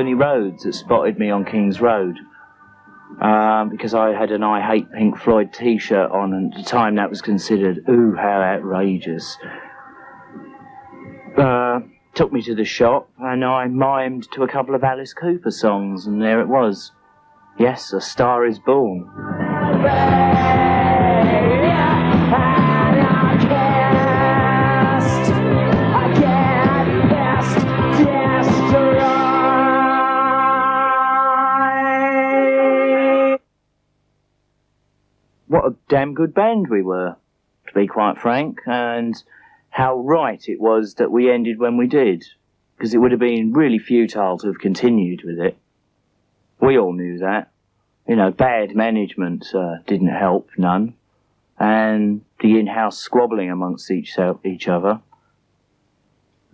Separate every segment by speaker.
Speaker 1: Bernie Rhodes that spotted me on King's Road. Because I had an I Hate Pink Floyd t-shirt on, and at the time that was considered, ooh, how outrageous. Took me to the shop, and I mimed to a couple of Alice Cooper songs, and there it was. Yes, A Star Is Born. What a damn good band we were, to be quite frank, and how right it was that we ended when we did, because it would have been really futile to have continued with it. We all knew that. You know, bad management didn't help none, and the in-house squabbling amongst each other.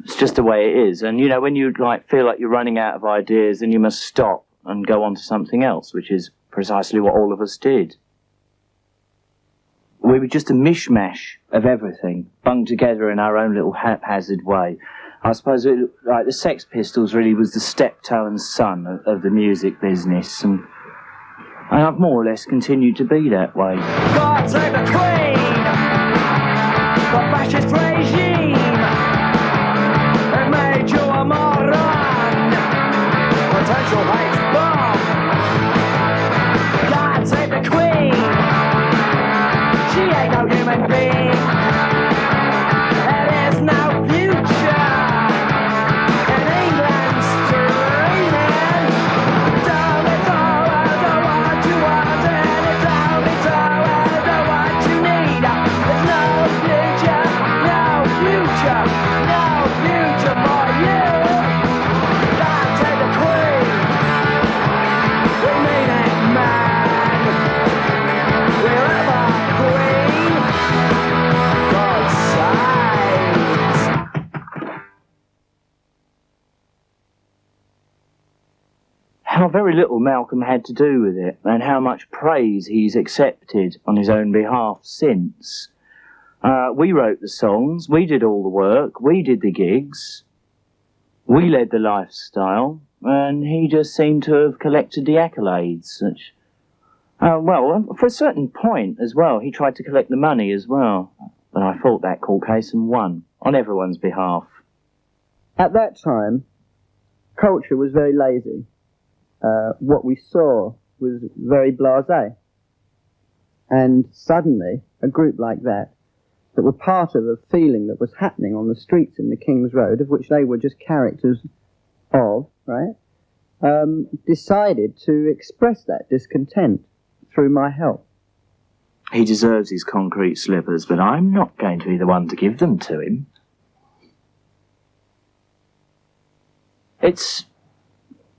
Speaker 1: It's just the way it is, and you know, when you feel like you're running out of ideas, then you must stop and go on to something else, which is precisely what all of us did. We were just a mishmash of everything, bung together in our own little haphazard way. I suppose the Sex Pistols really was the steptoe and son of the music business, and I've more or less continued to be that way. God save the Queen! The fascist regime! It made you a moron! Potential hate bomb! God save the Queen! She ain't no human being. There is no future in England's dreaming. Tell me so, I don't want you wanting. Tell me so, I don't want you need. There's no future, no future, no future for you. God save the Queen. We mean it, man. We'll ever Queen, God saves. How very little Malcolm had to do with it, and how much praise he's accepted on his own behalf since. We wrote the songs, we did all the work, we did the gigs, we led the lifestyle, and he just seemed to have collected the accolades, which... well, for a certain point as well, he tried to collect the money as well. But I fought that court case and won, on everyone's behalf.
Speaker 2: At that time, culture was very lazy. What we saw was very blasé. And suddenly, a group like that were part of a feeling that was happening on the streets in the King's Road, of which they were just characters of, right, decided to express that discontent through my help.
Speaker 1: He deserves his concrete slippers, but I'm not going to be the one to give them to him. It's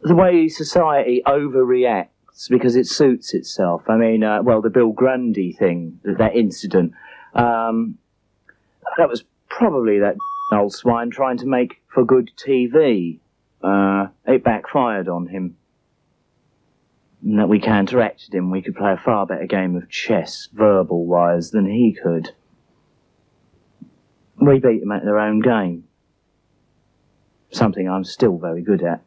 Speaker 1: the way society overreacts because it suits itself. I mean, the Bill Grundy thing, that incident, that was probably that old swine trying to make for good TV. It backfired on him. And that we counteracted him. We could play a far better game of chess, verbal-wise, than he could. We beat them at their own game. Something I'm still very good at.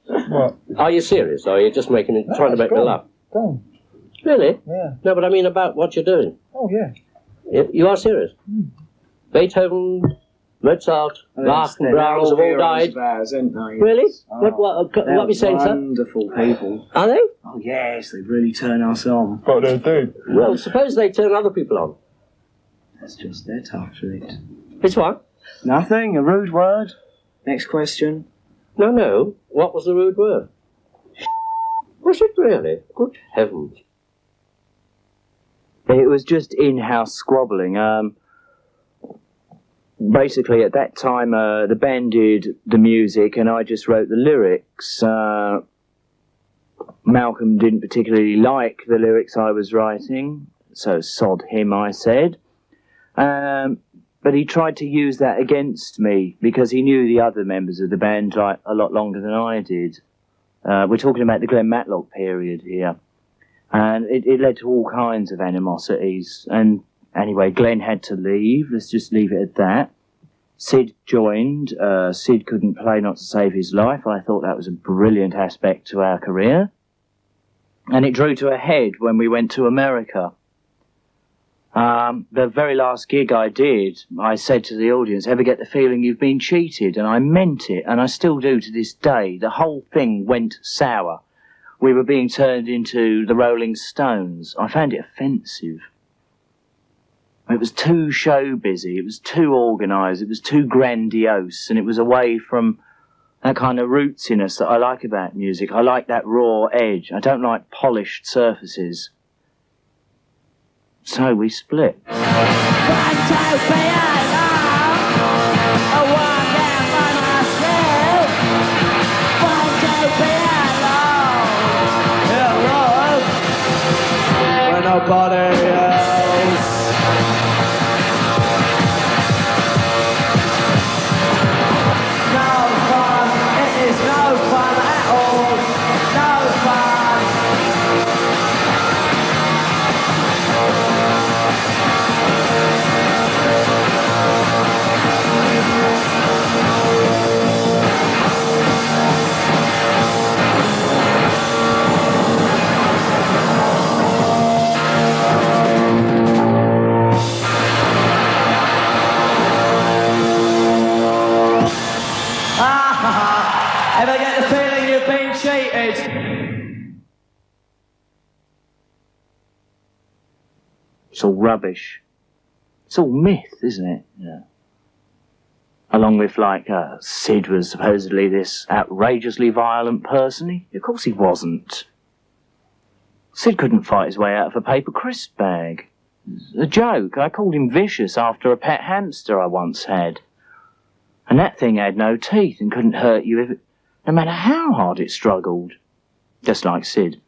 Speaker 3: What?
Speaker 4: Are you serious, or are you just trying to make me laugh?
Speaker 3: Go on.
Speaker 4: Really?
Speaker 3: Yeah.
Speaker 4: No, but I mean about what you're doing.
Speaker 3: Oh, yeah.
Speaker 4: You are serious? Beethoven, Mozart, Bach and Brahms have all died.
Speaker 1: Ours, aren't they?
Speaker 4: Really?
Speaker 1: Oh,
Speaker 4: what are we saying, sir?
Speaker 1: Wonderful people.
Speaker 4: Are they?
Speaker 1: Oh, yes, they really turn us on.
Speaker 3: What they do?
Speaker 4: Well, suppose they turn other people on.
Speaker 1: That's just their touch of it.
Speaker 4: Which one?
Speaker 1: Nothing, a rude word. Next question.
Speaker 4: No. What was the rude word? Was it really? Good heavens.
Speaker 1: It was just in-house squabbling. Basically, at that time, the band did the music and I just wrote the lyrics. Malcolm didn't particularly like the lyrics I was writing, so sod him, I said. But he tried to use that against me because he knew the other members of the band a lot longer than I did. We're talking about the Glenn Matlock period here. And it led to all kinds of animosities. And anyway, Glenn had to leave. Let's just leave it at that. Sid joined. Sid couldn't play not to save his life. I thought that was a brilliant aspect to our career. And it drew to a head when we went to America. The very last gig I did, I said to the audience, ever get the feeling you've been cheated? And I meant it, and I still do to this day. The whole thing went sour. We were being turned into the Rolling Stones. I found it offensive. It was too show busy, it was too organised, it was too grandiose, and it was away from that kind of rootsiness that I like about music. I like that raw edge. I don't like polished surfaces. So we split.
Speaker 5: Nobody else. No fun, it is no fun at all. No fun. Ever get the feeling you've been cheated?
Speaker 1: It's all rubbish. It's all myth, isn't it? Yeah. Along with, like, Sid was supposedly this outrageously violent person. Of course he wasn't. Sid couldn't fight his way out of a paper crisp bag. It was a joke. I called him vicious after a pet hamster I once had. And that thing had no teeth and couldn't hurt you no matter how hard it struggled. Just like Sid.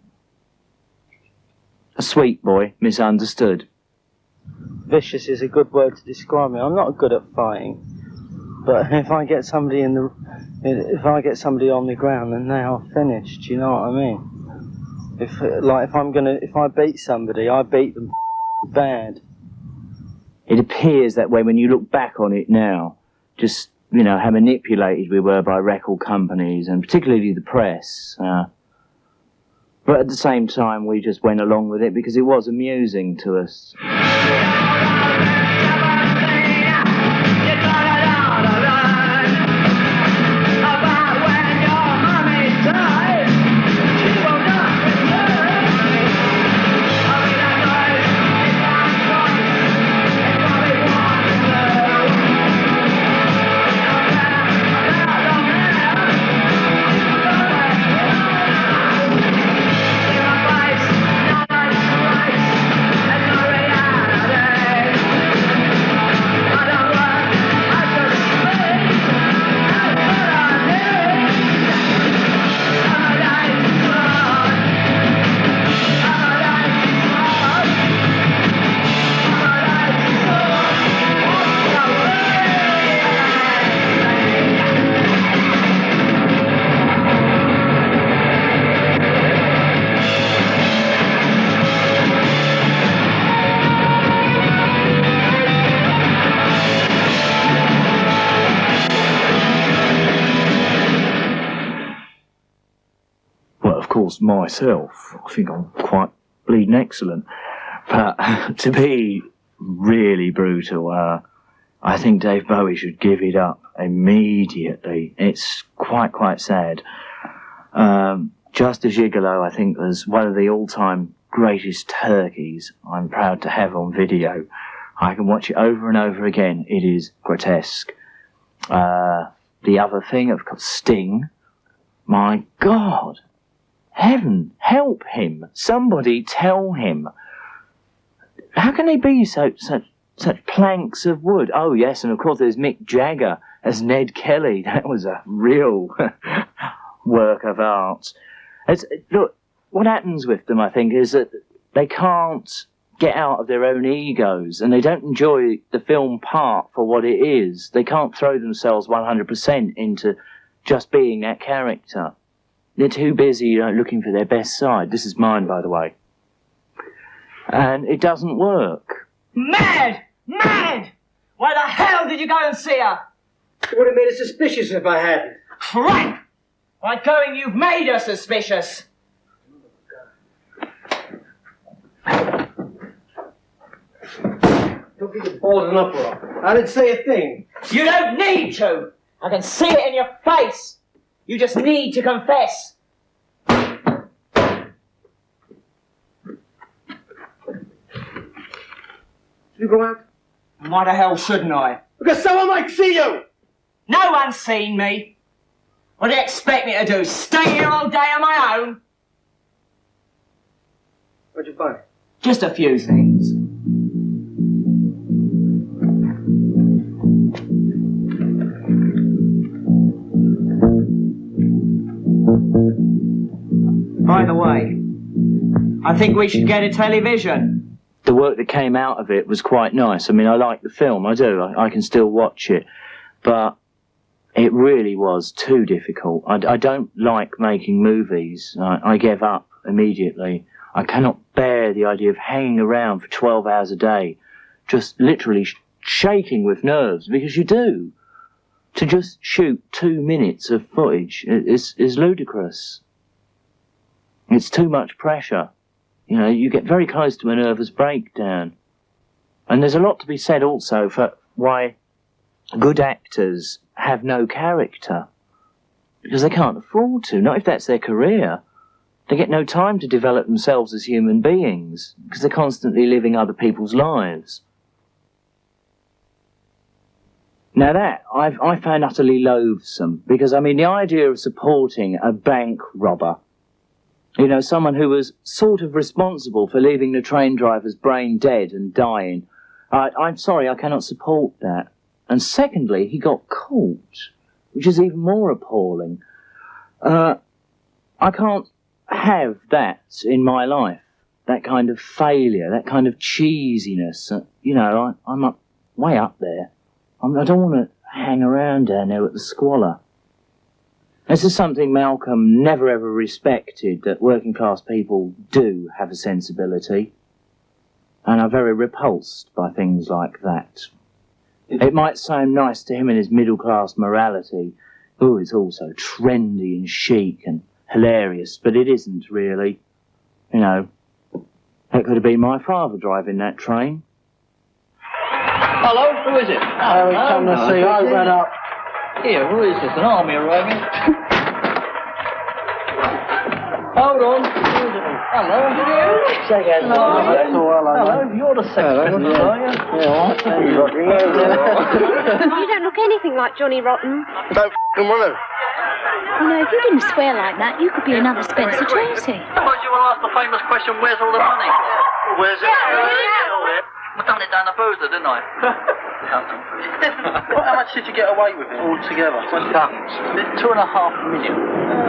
Speaker 1: A sweet boy, misunderstood.
Speaker 2: Vicious is a good word to describe me. I'm not good at fighting, but if I get somebody on the ground, then they are finished. You know what I mean? If I beat somebody, I beat them bad.
Speaker 1: It appears that way when you look back on it now. Just, how manipulated we were by record companies and particularly the press. But at the same time, we just went along with it because it was amusing to us. Myself, I think I'm quite bleeding excellent, but to be really brutal, I think Dave Bowie should give it up immediately. It's quite sad. Just a Gigolo, I think, was one of the all-time greatest turkeys I'm proud to have on video. I can watch it over and over again. It is grotesque. The other thing, of course, Sting. My God. Heaven, help him. Somebody tell him. How can they be such planks of wood? Oh, yes, and of course there's Mick Jagger as Ned Kelly. That was a real work of art. Look, what happens with them, I think, is that they can't get out of their own egos and they don't enjoy the film part for what it is. They can't throw themselves 100% into just being that character. They're too busy, looking for their best side. This is mine, by the way. And it doesn't work.
Speaker 5: Mad! Mad! Why the hell did you go and see her?
Speaker 6: It would have made us suspicious if I hadn't.
Speaker 5: Frank! By going, you've made us suspicious.
Speaker 6: Don't get your balls in uproar. I didn't say a thing.
Speaker 5: You don't need to. I can see it in your face. You just need to confess.
Speaker 6: You go out?
Speaker 5: Why the hell shouldn't I?
Speaker 6: Because someone might see you!
Speaker 5: No one's seen me. What do you expect me to do? Stay here all day on my own?
Speaker 6: What'd you find?
Speaker 5: Just a few things. By the way, I think we should get a television.
Speaker 1: The work that came out of it was quite nice. I mean, I like the film, I do. I can still watch it. But it really was too difficult. I don't like making movies. I gave up immediately. I cannot bear the idea of hanging around for 12 hours a day, just literally shaking with nerves, because you do. To just shoot 2 minutes of footage is ludicrous. It's too much pressure. You know, you get very close to a nervous breakdown. And there's a lot to be said also for why good actors have no character. Because they can't afford to, not if that's their career. They get no time to develop themselves as human beings, because they're constantly living other people's lives. Now that, I found utterly loathsome, because, I mean, the idea of supporting a bank robber, you know, someone who was sort of responsible for leaving the train driver's brain dead and dying, I'm sorry, I cannot support that. And secondly, he got caught, which is even more appalling. I can't have that in my life, that kind of failure, that kind of cheesiness. You know, I'm up, way up there. I don't want to hang around down there at the squalor. This is something Malcolm never ever respected, that working class people do have a sensibility, and are very repulsed by things like that. It might sound nice to him in his middle class morality. Oh, it's all so trendy and chic and hilarious, but it isn't really. You know, that could have been my father driving that train.
Speaker 4: Hello, who is it?
Speaker 6: I was coming to see. I went up.
Speaker 4: Here, who is this? An army arriving? Hold on. Who is it? Hello. Hello, you're the sex business, are you?
Speaker 7: You don't look anything like Johnny Rotten.
Speaker 6: Don't f***ing want to.
Speaker 7: You know, if you didn't swear like that, you could be another Spencer Tracy.
Speaker 8: Suppose you will ask the famous question, where's all the money?
Speaker 6: Where's it?
Speaker 8: I done it down the boozer, didn't I?
Speaker 6: How much did you get away with it altogether?
Speaker 8: Tons. 2.5 million.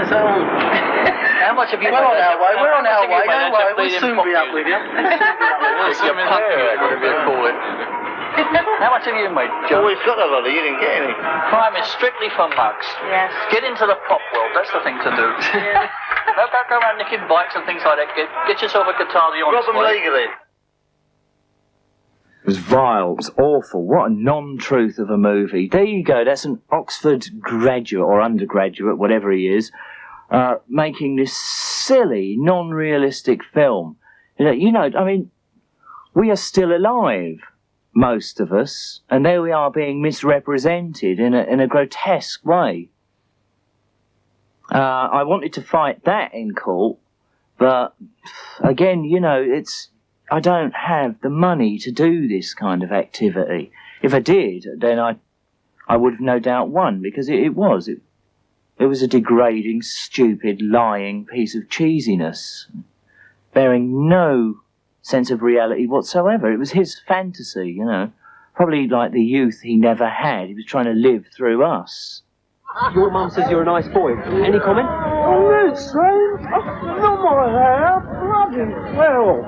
Speaker 8: How much have you
Speaker 6: We're
Speaker 8: made?
Speaker 6: on our way, we're on our way,
Speaker 8: Don't
Speaker 6: don't worry, we'll soon be up with you.
Speaker 8: How much have you made, John?
Speaker 6: Always got a lot, you didn't get any.
Speaker 8: Crime is strictly for mugs.
Speaker 7: Yes.
Speaker 8: Get into the pop world, that's the thing to do. Don't go around nicking bikes and things like that. Get yourself a guitar the honest
Speaker 6: Rob them
Speaker 8: way.
Speaker 6: legally.
Speaker 1: It was vile, it was awful. What a non-truth of a movie. There you go, that's an Oxford graduate or undergraduate, whatever he is, making this silly, non-realistic film. You know, I mean, we are still alive, most of us, and there we are being misrepresented in a grotesque way. I wanted to fight that in court, but again, you know, I don't have the money to do this kind of activity. If I did, then I would have no doubt won, because it was a degrading, stupid, lying piece of cheesiness, bearing no sense of reality whatsoever. It was his fantasy, you know, probably like the youth he never had. He was trying to live through us.
Speaker 6: Your mum says you're a nice boy. Any comment?
Speaker 5: Oh, no, strange. No more hair. Bloody hell.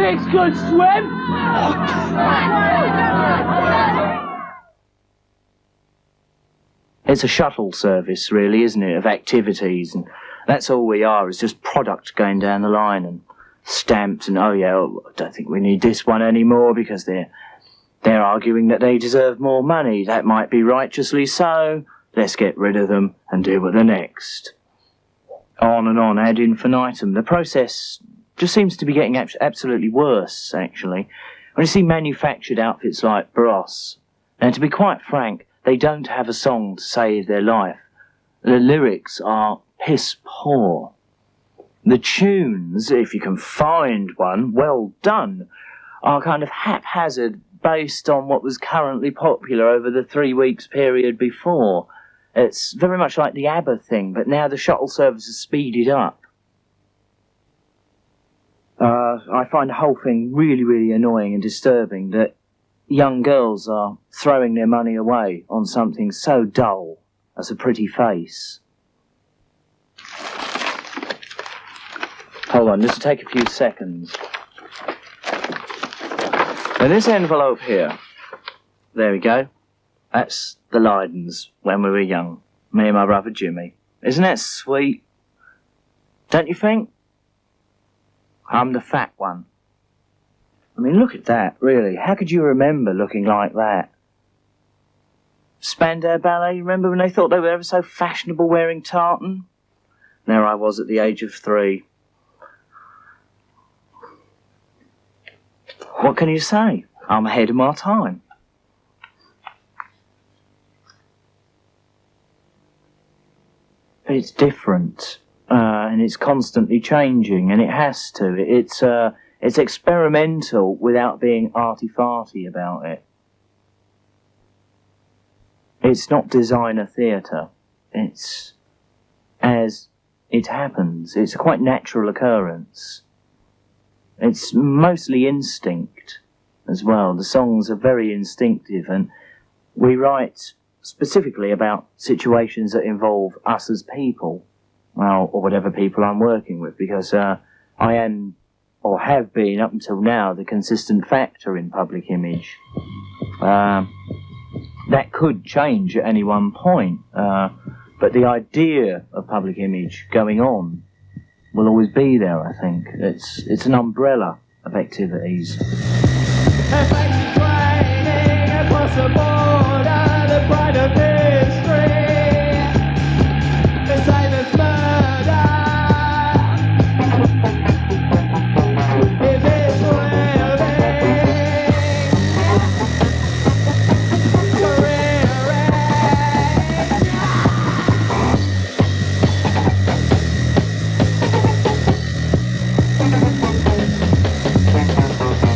Speaker 5: pigs could swim.
Speaker 1: It's a shuttle service, really, isn't it, of activities, and that's all we are, is just product going down the line, and stamps, and I don't think we need this one anymore because they're arguing that they deserve more money. That might be righteously so. Let's get rid of them and deal with the next. On and on, ad infinitum. The process just seems to be getting absolutely worse, actually. When you see manufactured outfits like Bros, and to be quite frank, they don't have a song to save their life. The lyrics are piss poor. The tunes, if you can find one, well done, are kind of haphazard, based on what was currently popular over the 3 weeks period before. It's very much like the ABBA thing, but now the shuttle service is speeded up. I find the whole thing really, really annoying and disturbing that young girls are throwing their money away on something so dull as a pretty face. Hold on, just to take a few seconds. Now this envelope here, there we go, that's the Lydons when we were young, me and my brother Jimmy. Isn't that sweet? Don't you think? I'm the fat one. I mean, look at that, really. How could you remember looking like that? Spandau Ballet, remember when they thought they were ever so fashionable wearing tartan? There I was at the age of 3. What can you say? I'm ahead of my time. It's different, and it's constantly changing, and it has to. It's experimental without being arty-farty about it. It's not designer theatre. It's as it happens. It's a quite natural occurrence. It's mostly instinct as well. The songs are very instinctive, and we write specifically about situations that involve us as people, well, or whatever people I'm working with, because I am, or have been up until now, the consistent factor in public image. That could change at any one point, but the idea of public image going on will always be there, I think. It's an umbrella of activities.
Speaker 5: Across the border, the pride of history, the same as murder. If it's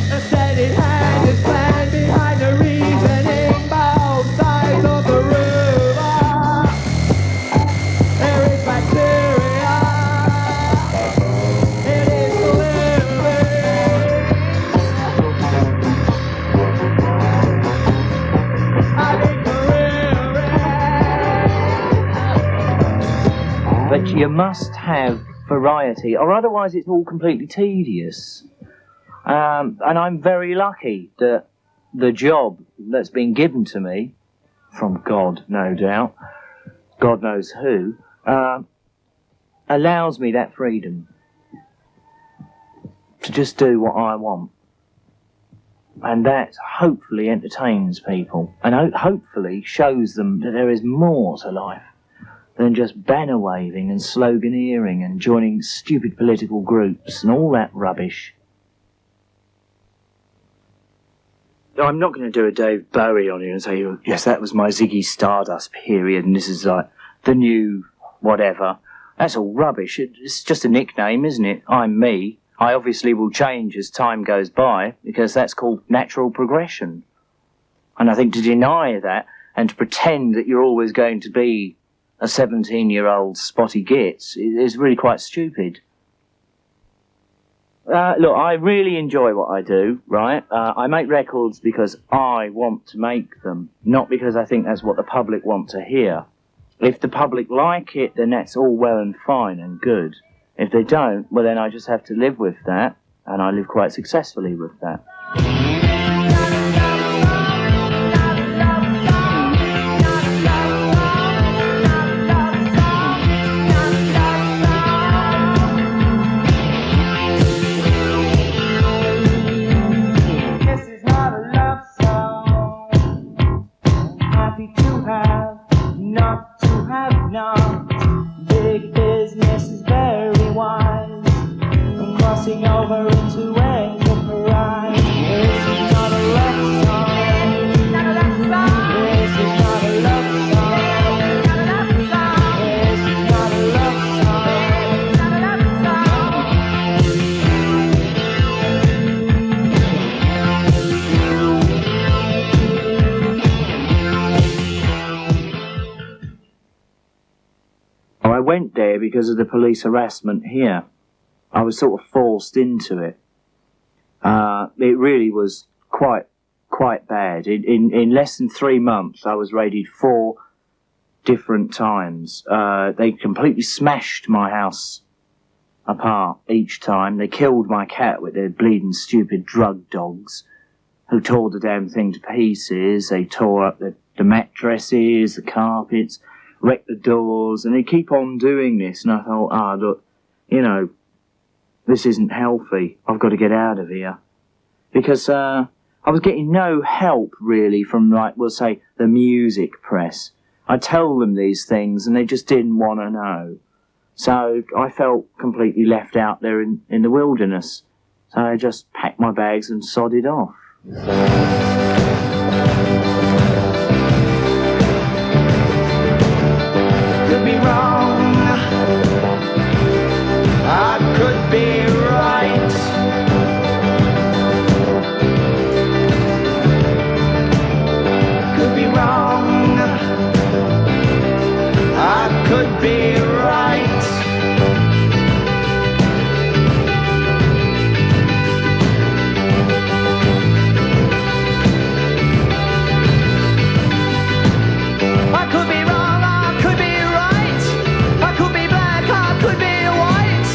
Speaker 5: a steady hand is planned behind the reasoning, both sides of the river. There is bacteria, it is living. I think
Speaker 1: But you must have variety, or otherwise it's all completely tedious. And I'm very lucky that the job that's been given to me, from God, no doubt, God knows who, allows me that freedom to just do what I want. And that hopefully entertains people, and hopefully shows them that there is more to life than just banner waving and sloganeering and joining stupid political groups and all that rubbish. I'm not going to do a Dave Bowie on you and say, yes, that was my Ziggy Stardust period and this is like the new whatever. That's all rubbish. It's just a nickname, isn't it? I'm me. I obviously will change as time goes by because that's called natural progression. And I think to deny that and to pretend that you're always going to be a 17-year-old spotty gits is really quite stupid. Look, I really enjoy what I do, right? I make records because I want to make them, not because I think that's what the public want to hear. If the public like it, then that's all well and fine and good. If they don't, well then I just have to live with that and I live quite successfully with that.
Speaker 9: This is not a love song. Happy to have, not to have not. Big business is very wise. I'm crossing over into enterprise. This is not a love song. This is not a love song. This is not a love song. This is not a love song. This is not a love
Speaker 1: I went there because of the police harassment here. I was sort of forced into it. It really was quite bad. In less than 3 months, I was raided 4 different times. They completely smashed my house apart each time. They killed my cat with their bleeding stupid drug dogs, who tore the damn thing to pieces. They tore up the mattresses, the carpets, wrecked the doors, and they keep on doing this. And I thought, look, you know, this isn't healthy. I've got to get out of here. Because I was getting no help, really, from, like, we'll say, the music press. I tell them these things, and they just didn't want to know. So I felt completely left out there in the wilderness. So I just packed my bags and sodded off.
Speaker 9: could be wrong. I could be right. Could be wrong. I could be right. I could be wrong, I could be right. I could be black, I could be white.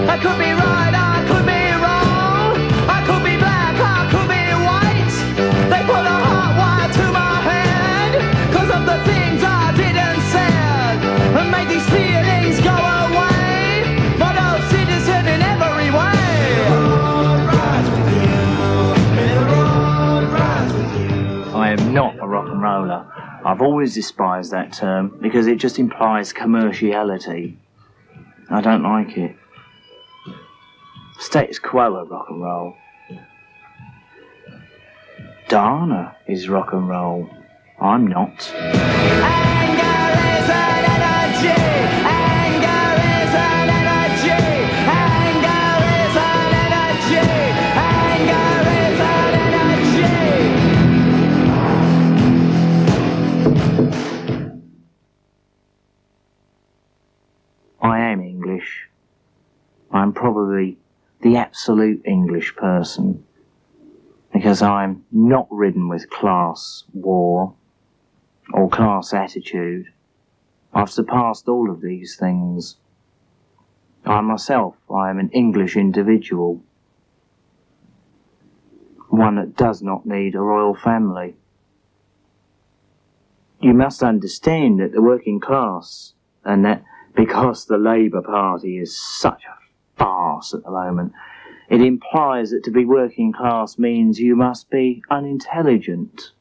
Speaker 9: I could be right, I could be wrong. I could be black, I could be white. They put a hot wire to my head 'cause of the things I didn't said, and made these feelings go away. Model citizen in every way.
Speaker 1: I am not a rock and roller. I've always despised that term because it just implies commerciality. I don't like it. Status quo of rock and roll. Dana is rock and roll. I'm not.
Speaker 9: Anger is an energy. Anger is an energy. Anger is an energy. Anger is an energy.
Speaker 1: I am English. I'm probably the absolute English person because I'm not ridden with class war or class attitude. I've surpassed all of these things. I myself, I am an English individual, one that does not need a royal family. You must understand that the working class, and that because the Labour Party is such a farce at the moment, it implies that to be working class means you must be unintelligent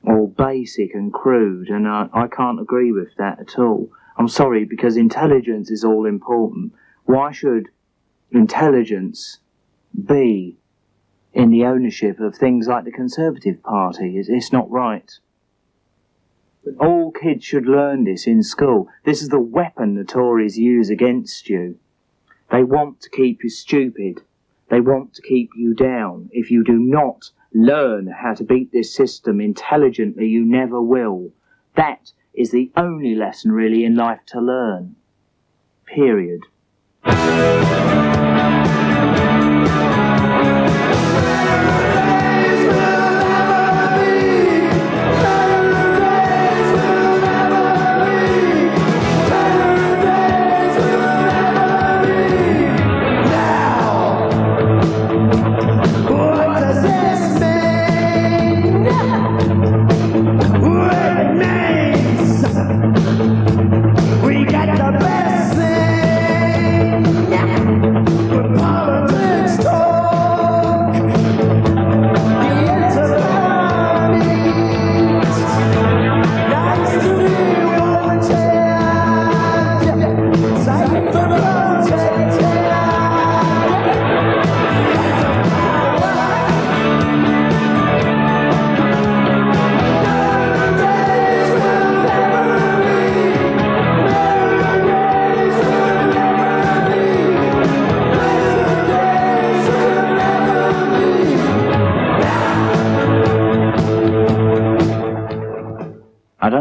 Speaker 1: or basic and crude, and I can't agree with that at all. I'm sorry, because intelligence is all important. Why should intelligence be in the ownership of things like the Conservative Party? It's not right. All kids should learn this in school. This is the weapon the Tories use against you. They want to keep you stupid. They want to keep you down. If you do not learn how to beat this system intelligently, you never will. That is the only lesson really in life to learn. Period.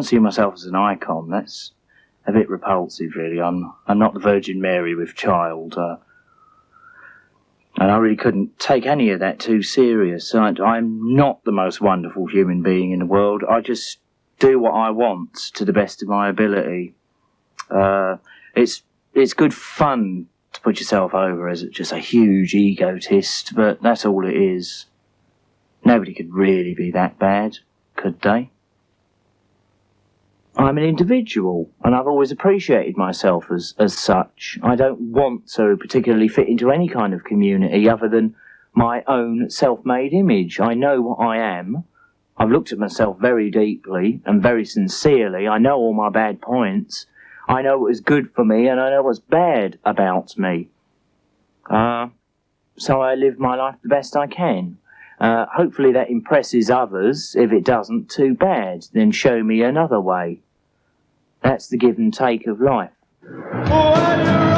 Speaker 1: don't see myself as an icon. That's a bit repulsive, really. I'm not the Virgin Mary with child. And I really couldn't take any of that too serious. I'm not the most wonderful human being in the world. I just do what I want to the best of my ability. It's good fun to put yourself over as just a huge egotist, but that's all it is. Nobody could really be that bad, could they? I'm an individual, and I've always appreciated myself as such. I don't want to particularly fit into any kind of community other than my own self-made image. I know what I am. I've looked at myself very deeply and very sincerely. I know all my bad points. I know what is good for me, and I know what's bad about me. So I live my life the best I can. Hopefully that impresses others. If it doesn't, too bad. Then show me another way. That's the give and take of life.
Speaker 9: Oh,